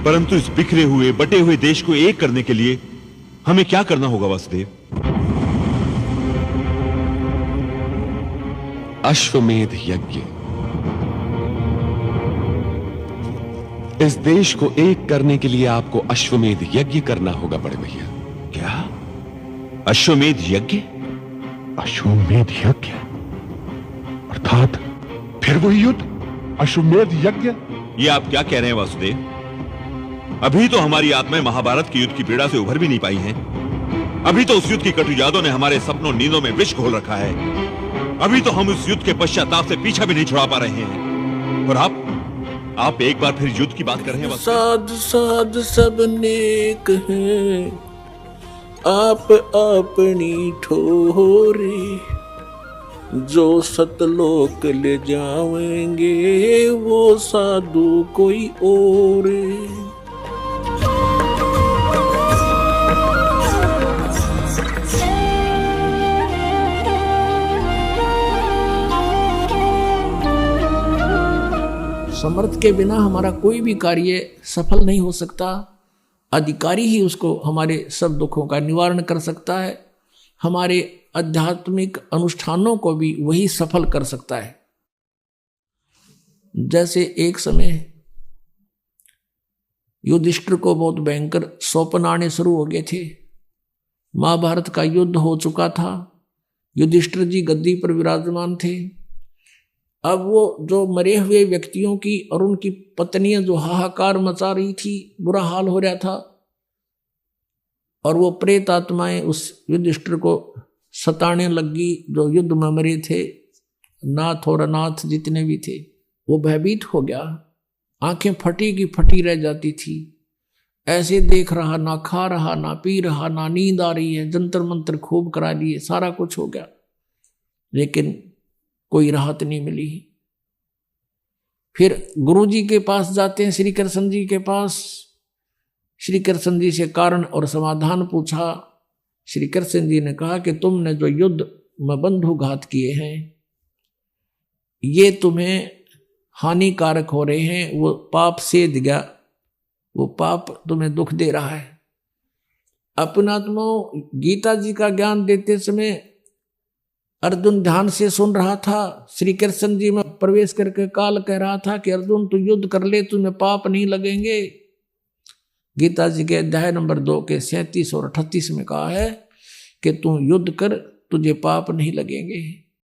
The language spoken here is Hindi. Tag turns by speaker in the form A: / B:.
A: परंतु इस बिखरे हुए बटे हुए देश को एक करने के लिए हमें क्या करना होगा वासुदेव?
B: अश्वमेध यज्ञ। इस देश को एक करने के लिए आपको अश्वमेध यज्ञ करना होगा बड़े भैया।
A: क्या? अश्वमेध यज्ञ?
C: अश्वमेध यज्ञ अर्थात फिर वही युद्ध, अश्वमेध यज्ञ।
A: ये आप क्या कह रहे हैं वासुदेव? अभी तो हमारी आत्माएं महाभारत के युद्ध की पीड़ा से उभर भी नहीं पाई हैं। अभी तो उस युद्ध की कटु यादों ने हमारे सपनों नींदों में विष घोल रखा है। अभी तो हम उस युद्ध के पश्चाताप से पीछा भी नहीं छुड़ा पा रहे हैं। और आप एक बार फिर युद्ध की बात कर रहे हैं।
D: साध साध सब नेक हैं, आप अपनी ठोरी, जो सतलोक ले जाएंगे वो साधु कोई और। समर्थ के बिना हमारा कोई भी कार्य सफल नहीं हो सकता। अधिकारी ही उसको हमारे सब दुखों का निवारण कर सकता है। हमारे आध्यात्मिक अनुष्ठानों को भी वही सफल कर सकता है। जैसे एक समय युधिष्ठिर को बहुत भयंकर स्वप्न आने शुरू हो गए थे। महाभारत का युद्ध हो चुका था, युधिष्ठिर जी गद्दी पर विराजमान थे। अब वो जो मरे हुए व्यक्तियों की और उनकी पत्नियां जो हाहाकार मचा रही थी, बुरा हाल हो रहा था, और वो प्रेत आत्माएं उस युधिष्ठिर को सताने लगी जो युद्ध में मरे थे, नाथ और अनाथ जितने भी थे। वो भयभीत हो गया, आंखें फटी की फटी रह जाती थी। ऐसे देख रहा, ना खा रहा, ना पी रहा, ना नींद आ रही है, जंतर मंतर खूब करा लिए, सारा कुछ हो गया, लेकिन कोई राहत नहीं मिली। फिर गुरुजी के पास जाते हैं, श्री कृष्ण जी के पास। श्री कृष्ण जी से कारण और समाधान पूछा। श्री कृष्ण जी ने कहा कि तुमने जो युद्ध में बंधुघात किए हैं, ये तुम्हें हानिकारक हो रहे हैं। वो पाप सेध गया, वो पाप तुम्हें दुख दे रहा है। अपनात्माओं, गीता जी का ज्ञान देते समय अर्जुन ध्यान से सुन रहा था। श्री कृष्ण जी में प्रवेश करके काल कह रहा था कि अर्जुन तू युद्ध कर ले, तुम्हें पाप नहीं लगेंगे। गीता जी के अध्याय नंबर 2 के 37 और 38 में कहा है कि तू युद्ध कर, तुझे पाप नहीं लगेंगे।